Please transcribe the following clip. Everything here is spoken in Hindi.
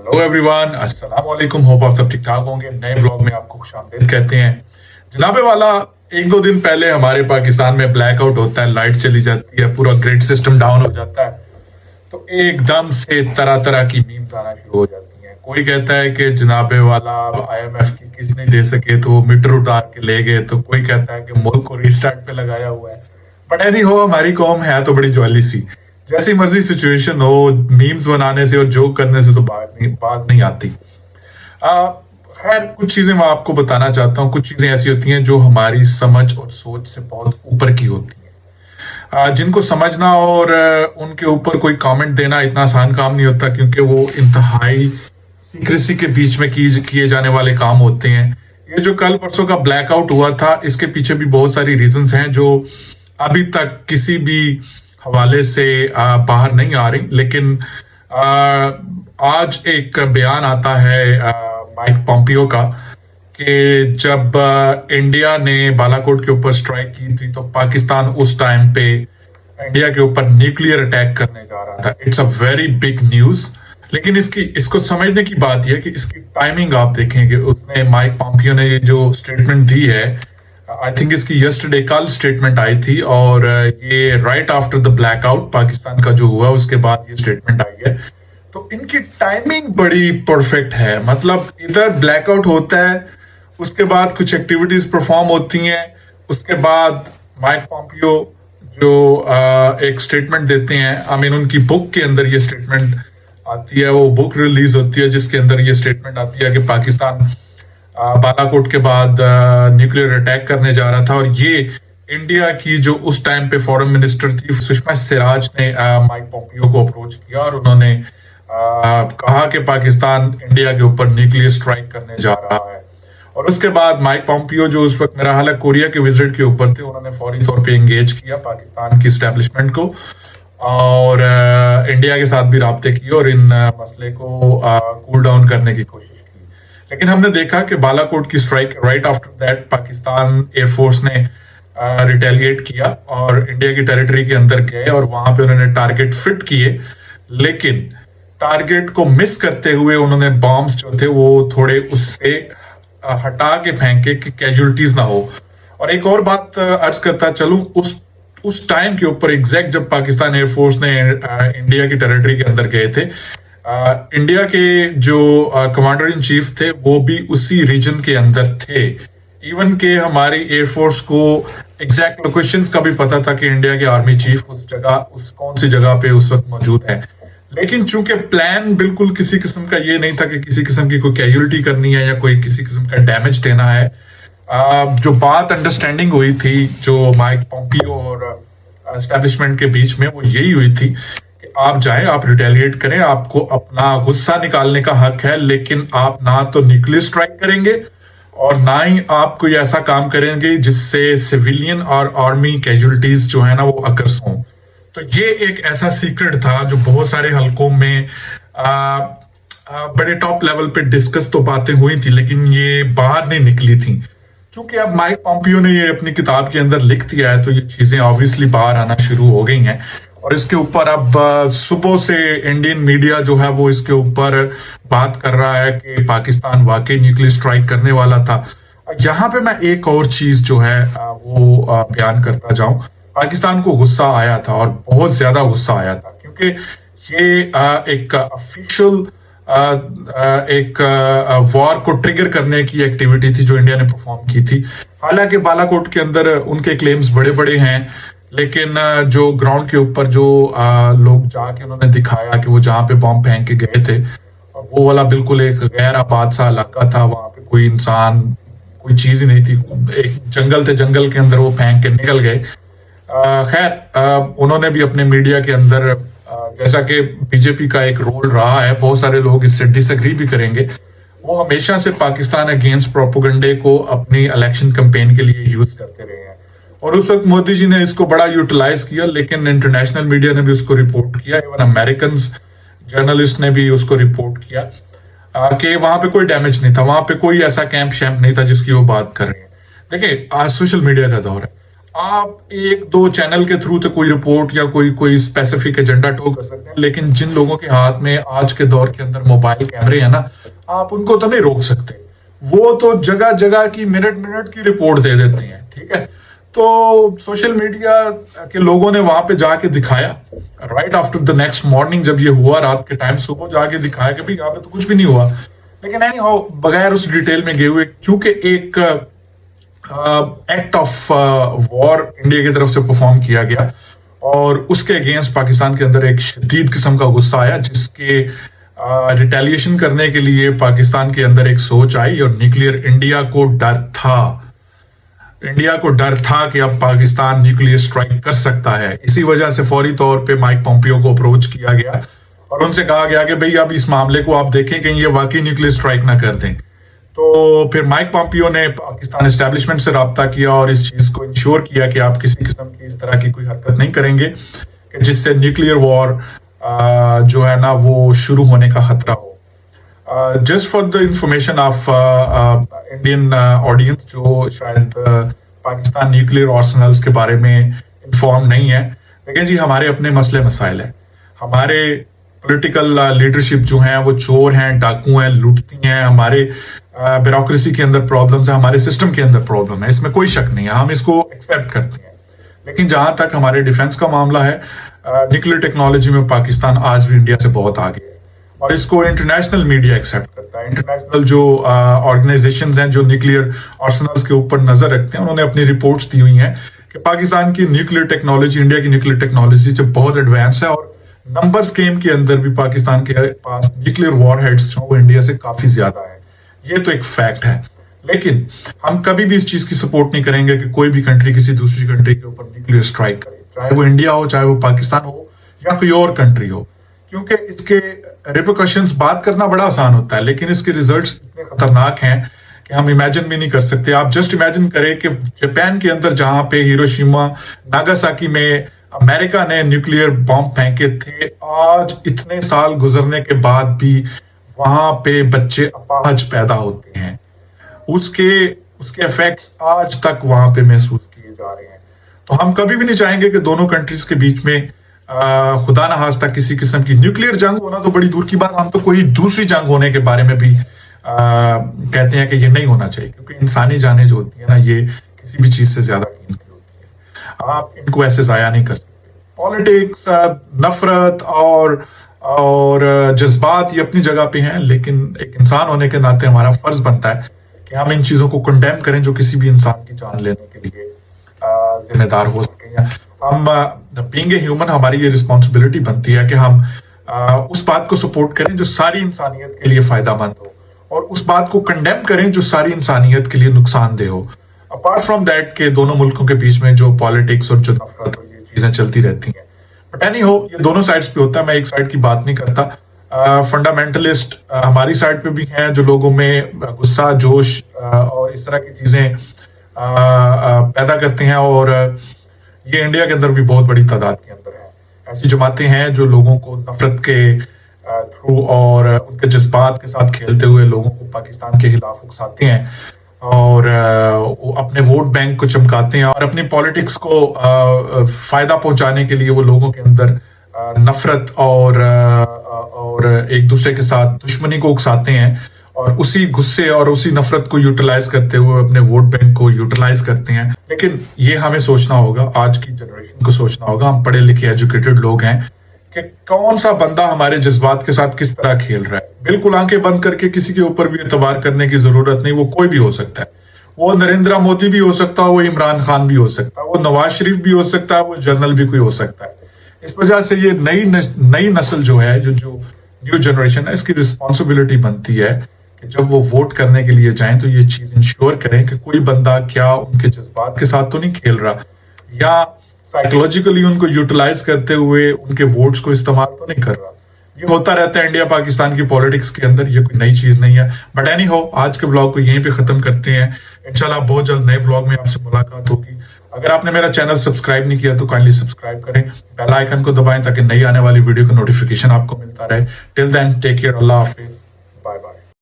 हेलो एवरीवन, अस्सलाम वालेकुम। होप आप सब ठीक ठाक होंगे। नए व्लॉग में आपको खुशामदीद कहते हैं। जनाबे वाला, एक दो दिन पहले हमारे पाकिस्तान में ब्लैकआउट होता है, लाइट चली जाती है, पूरा ग्रिड सिस्टम डाउन हो जाता है। तो एकदम से तरह तरह की मीम्स आना शुरू हो जाती हैं। कोई कहता है कि जनाबे वाला आईएमएफ की किस्त नहीं दे सके तो वो मीटर उतार के ले गए। तो कोई कहता है कि मुल्क को रीस्टार्ट पे लगाया हुआ है। बट एनी हो, हमारी कौम है तो बड़ी ज्वाली सी। जैसी मर्जी सिचुएशन हो, मीम्स बनाने से और जोक करने से तो बात नहीं आती। आ, खैर, कुछ चीजें मैं आपको बताना चाहता हूँ। कुछ चीजें ऐसी होती हैं जो हमारी समझ और सोच से बहुत ऊपर की होती हैं। जिनको समझना और उनके ऊपर कोई कमेंट देना इतना आसान काम नहीं होता, क्योंकि वो इंतहाई सीक्रेसी के बीच में किए जाने वाले काम होते हैं। ये जो कल परसों का ब्लैकआउट हुआ था, इसके पीछे भी बहुत सारी रीजंस हैं जो अभी तक किसी भी हवाले से बाहर नहीं आ रही। लेकिन आज एक बयान आता है माइक पॉम्पियो का कि जब इंडिया ने बालाकोट के ऊपर स्ट्राइक की थी तो पाकिस्तान उस टाइम पे इंडिया के ऊपर न्यूक्लियर अटैक करने जा रहा था। It's a very big news. लेकिन इसको समझने की बात यह कि इसकी टाइमिंग आप देखेंगे। उसने माइक पॉम्पियो ने ये जो स्टेटमेंट दी है, आई थिंक इसकी यस्टरडे कल स्टेटमेंट आई थी, और ये right after the blackout Pakistan का जो हुआ उसके बाद ये स्टेटमेंट आई है। तो इनकी टाइमिंग बड़ी परफेक्ट है। मतलब इधर ब्लैकआउट होता है, उसके बाद कुछ एक्टिविटीज परफॉर्म होती हैं, उसके बाद माइक पॉम्पियो जो एक स्टेटमेंट देते हैं। आई मीन उनकी बुक के अंदर ये स्टेटमेंट आती है, वो बुक रिलीज होती है जिसके अंदर ये स्टेटमेंट आती है कि पाकिस्तान बालाकोट के बाद न्यूक्लियर अटैक करने जा रहा था। और ये इंडिया की जो उस टाइम पे फॉरेन मिनिस्टर थी सुषमा स्वराज ने माइक पॉम्पियो को अप्रोच किया और उन्होंने कहा कि पाकिस्तान इंडिया के ऊपर न्यूक्लियर स्ट्राइक करने जा रहा है। और उसके बाद माइक पॉम्पियो जो उस वक्त मेरा हाल कोरिया के विजिट के ऊपर थे, उन्होंने फौरी तौर पे एंगेज किया पाकिस्तान की स्टैब्लिशमेंट को और इंडिया के साथ भी राब्ते किए और इन मसले को कूल डाउन करने की कोशिश की। लेकिन हमने देखा कि बालाकोट की strike right after that Pakistan air force ने रिटेलिएट किया और इंडिया की टेरिटरी के अंदर गए और वहां पे उन्होंने टारगेट फिट किए। लेकिन टारगेट को मिस करते हुए उन्होंने बॉम्ब्स जो थे वो थोड़े उससे हटा के फेंके कि कैजुअलिटीज ना हो। और एक और बात अर्ज करता चलूं, उस टाइम के ऊपर एग्जैक्ट जब पाकिस्तान एयरफोर्स ने इंडिया की टेरिटरी के अंदर गए थे, इंडिया के जो कमांडर इन चीफ थे वो भी उसी रीजन के अंदर थे। इवन के हमारी एयरफोर्स को एग्जैक्ट लोकेशंस का भी पता था कि इंडिया के आर्मी चीफ उस कौन सी जगह पे उस वक्त मौजूद है। लेकिन चूंकि प्लान बिल्कुल किसी किस्म का ये नहीं था कि किसी किस्म की कोई कैजुअलिटी करनी है या कोई किसी किस्म का डैमेज देना है, जो बात अंडरस्टैंडिंग हुई थी जो माइक पॉम्पियो और एस्टेब्लिशमेंट के बीच में, वो यही हुई थी कि आप जाएं, आप रिटेलिएट करें, आपको अपना गुस्सा निकालने का हक है, लेकिन आप ना तो न्यूक्लियर स्ट्राइक करेंगे और ना ही आप कोई ऐसा काम करेंगे जिससे सिविलियन और आर्मी कैजुअलिटीज जो है ना वो अकर्स हों। तो ये एक ऐसा सीक्रेट था जो बहुत सारे हलकों में बड़े टॉप लेवल पे डिस्कस तो बातें हुई थी, लेकिन ये बाहर नहीं निकली थी। चूंकि अब माइक पॉम्पियो ने ये अपनी किताब के अंदर लिख दिया है तो ये चीजें ऑब्वियसली बाहर आना शुरू हो गई हैं। और इसके ऊपर अब सुबह से इंडियन मीडिया जो है वो इसके ऊपर बात कर रहा है कि पाकिस्तान वाकई न्यूक्लियर स्ट्राइक करने वाला था। यहाँ पे मैं एक और चीज जो है वो बयान करता जाऊं। पाकिस्तान को गुस्सा आया था और बहुत ज्यादा गुस्सा आया था, क्योंकि ये एक ऑफिशियल एक वॉर को ट्रिगर करने की एक्टिविटी थी जो इंडिया ने परफॉर्म की थी। हालांकि बालाकोट के अंदर उनके क्लेम्स बड़े बड़े हैं, लेकिन जो ग्राउंड के ऊपर जो लोग जाके उन्होंने दिखाया कि वो जहाँ पे बॉम्ब फेंक के गए थे वो वाला बिल्कुल एक गैर आबाद सा इलाका था। वहां पे कोई इंसान, कोई चीज ही नहीं थी, एक जंगल थे, जंगल के अंदर वो फेंक के निकल गए। खैर, उन्होंने भी अपने मीडिया के अंदर, जैसा कि बीजेपी का एक रोल रहा है, बहुत सारे लोग इससे डिसएग्री भी करेंगे, वो हमेशा से पाकिस्तान अगेंस्ट प्रोपोगंडे को अपनी इलेक्शन कैंपेन के लिए यूज करते रहे हैं। और उस वक्त मोदी जी ने इसको बड़ा यूटिलाइज किया, लेकिन इंटरनेशनल मीडिया ने भी उसको रिपोर्ट किया, इवन अमेरिकन जर्नलिस्ट ने भी उसको रिपोर्ट किया कि वहां पे कोई डैमेज नहीं था, वहां पे कोई ऐसा कैंप शैम्प नहीं था जिसकी वो बात कर रहे हैं। देखिए, आज सोशल मीडिया का दौर है। आप एक दो चैनल के थ्रू तो कोई रिपोर्ट या कोई कोई स्पेसिफिक एजेंडा टो कर सकते हैं, लेकिन जिन लोगों के हाथ में आज के दौर के अंदर मोबाइल कैमरे हैं ना, आप उनको तो नहीं रोक सकते। वो तो जगह जगह की मिनट मिनट की रिपोर्ट दे देते हैं, ठीक है। तो सोशल मीडिया के लोगों ने वहां पे जाके दिखाया right after the next morning, जब ये हुआ रात के टाइम, सुबह जाके दिखाया कि भाई यहाँ पे तो कुछ भी नहीं हुआ। लेकिन एनी हाउ, बगैर उस डिटेल में गए हुए, क्योंकि एक एक्ट ऑफ वॉर इंडिया की तरफ से परफॉर्म किया गया और उसके अगेंस्ट पाकिस्तान के अंदर एक शदीद किस्म का गुस्सा आया, जिसके रिटेलिएशन करने के लिए पाकिस्तान के अंदर एक सोच आई। और न्यूक्लियर इंडिया को डर था, इंडिया को डर था कि अब पाकिस्तान न्यूक्लियर स्ट्राइक कर सकता है। इसी वजह से फौरी तौर पे माइक पोम्पियो को अप्रोच किया गया और उनसे कहा गया कि भाई अब इस मामले को आप देखें कहीं ये वाकई न्यूक्लियर स्ट्राइक ना कर दें। तो फिर माइक पोम्पियो ने पाकिस्तान एस्टेब्लिशमेंट से रब्ता किया और इस चीज को इंश्योर किया कि आप किसी किस्म की इस तरह की कोई हरकत नहीं करेंगे कि जिससे न्यूक्लियर वॉर जो है ना वो शुरू होने का खतरा हो। Just for the information of Indian audience जो शायद पाकिस्तान न्यूक्लियर आर्सेनल्स के बारे में इंफॉर्म नहीं है, लेकिन जी हमारे अपने मसले मसाइल हैं। हमारे पॉलिटिकल लीडरशिप जो हैं वो चोर हैं, डाकू हैं, लूटती हैं। हमारे ब्यूरोक्रेसी के अंदर प्रॉब्लम्स है, हमारे सिस्टम के अंदर प्रॉब्लम है, इसमें कोई शक नहीं है, हम इसको एक्सेप्ट करते हैं। लेकिन जहां तक हमारे डिफेंस का मामला है, न्यूक्लियर टेक्नोलॉजी में पाकिस्तान आज भी इंडिया से बहुत आगे है और इसको इंटरनेशनल मीडिया एक्सेप्ट करता है। इंटरनेशनल जो ऑर्गेनाइजेशंस हैं जो न्यूक्लियर आर्सेनल्स के ऊपर नजर रखते हैं, उन्होंने अपनी रिपोर्ट्स दी हुई हैं कि पाकिस्तान की न्यूक्लियर टेक्नोलॉजी, इंडिया की न्यूक्लियर टेक्नोलॉजी जो बहुत एडवांस है और नंबर्स गेम के अंदर भी पाकिस्तान के पास न्यूक्लियर वॉर हेड्स जो वो इंडिया से काफी ज्यादा है। ये तो एक फैक्ट है। लेकिन हम कभी भी इस चीज की सपोर्ट नहीं करेंगे कि कोई भी कंट्री किसी दूसरी कंट्री के ऊपर न्यूक्लियर स्ट्राइक करे, चाहे वो इंडिया हो, चाहे वो पाकिस्तान हो या कोई और कंट्री हो, क्योंकि इसके रिपरकशंस बात करना बड़ा आसान होता है, लेकिन इसके रिजल्ट्स इतने खतरनाक हैं कि हम इमेजिन भी नहीं कर सकते। आप जस्ट इमेजिन करें कि जापान के अंदर जहां पे हिरोशिमा नागासाकी में अमेरिका ने न्यूक्लियर बॉम्ब फेंके थे, आज इतने साल गुजरने के बाद भी वहां पे बच्चे अपाहज पैदा होते हैं। उसके इफेक्ट्स आज तक वहां पे महसूस किए जा रहे हैं। तो हम कभी भी नहीं चाहेंगे कि दोनों कंट्रीज के बीच में खुदा न खास्ता किसी किस्म की न्यूक्लियर जंग होना तो बड़ी दूर की बात, हम तो कोई दूसरी जंग होने के बारे में भी कहते हैं कि ये नहीं होना चाहिए, क्योंकि इंसानी जानें जो होती है ना, ये किसी भी चीज से ज्यादा कीमती होती है। आप इनको ऐसे जाया नहीं कर सकते। पॉलिटिक्स, नफरत और जज्बात ये अपनी जगह पे हैं, लेकिन एक इंसान होने के नाते हमारा फर्ज बनता है कि हम इन चीजों को कंडेम करें जो किसी भी इंसान की जान लेने के लिए जिम्मेदार हो सके। हम बीइंग ए ह्यूमन, हमारी ये रिस्पॉन्सिबिलिटी बनती है कि हम उस बात को सपोर्ट करें जो सारी इंसानियत के लिए फायदामंद हो और उस बात को कंडेम करें जो सारी इंसानियत के लिए नुकसानदेह हो। अपार्ट फ्रॉम दैट के दोनों मुल्कों के बीच में जो पॉलिटिक्स और जो नफरत और ये चीजें चलती रहती हैं, बट एनी हो, ये दोनों साइड्स पे होता है। मैं एक साइड की बात नहीं करता। फंडामेंटलिस्ट हमारी साइड पे भी हैं जो लोगों में गुस्सा, जोश और इस तरह की चीजें पैदा करते हैं, और ये इंडिया के अंदर भी बहुत बड़ी तादाद के अंदर है। ऐसी जमातें हैं जो लोगों को नफरत के थ्रू और उनके जज्बात के साथ खेलते हुए लोगों को पाकिस्तान के खिलाफ उकसाते हैं और वो अपने वोट बैंक को चमकाते हैं और अपनी पॉलिटिक्स को फायदा पहुंचाने के लिए वो लोगों के अंदर नफरत और एक दूसरे के साथ दुश्मनी को उकसाते हैं और उसी गुस्से और उसी नफरत को यूटिलाइज करते हुए अपने वोट बैंक को यूटिलाइज करते हैं। लेकिन ये हमें सोचना होगा, आज की जनरेशन को सोचना होगा, हम पढ़े लिखे एजुकेटेड लोग हैं, कि कौन सा बंदा हमारे जज्बात के साथ किस तरह खेल रहा है। बिल्कुल आंखें बंद करके किसी के ऊपर भी एतबार करने की जरूरत नहीं। वो कोई भी हो सकता है, वो नरेंद्र मोदी भी हो सकता है, वो इमरान खान भी हो सकता है, वो नवाज शरीफ भी हो सकता है, वो जनरल भी कोई हो सकता है। इस वजह से ये नई नस्ल जो है, जो न्यू जनरेशन है, इसकी रिस्पॉन्सिबिलिटी बनती है कि जब वो वोट करने के लिए जाएं तो ये चीज इंश्योर करें कि कोई बंदा क्या उनके जज्बात के साथ तो नहीं खेल रहा या साइकोलॉजिकली उनको यूटिलाइज करते हुए उनके वोट्स को इस्तेमाल तो नहीं कर रहा। ये होता रहता है इंडिया पाकिस्तान की पॉलिटिक्स के अंदर, ये कोई नई चीज नहीं है। बट एनी हो, आज के ब्लॉग को यहीं पे खत्म करते हैं। इंशाल्लाह बहुत जल्द नए ब्लॉग में आपसे मुलाकात होगी। अगर आपने मेरा चैनल सब्सक्राइब नहीं किया तो काइंडली सब्सक्राइब करें, बेल आइकन को दबाएं ताकि नई आने वाली वीडियो का नोटिफिकेशन आपको मिलता रहे। टिल देन टेक केयर, अल्लाह हाफिज, बाय बाय।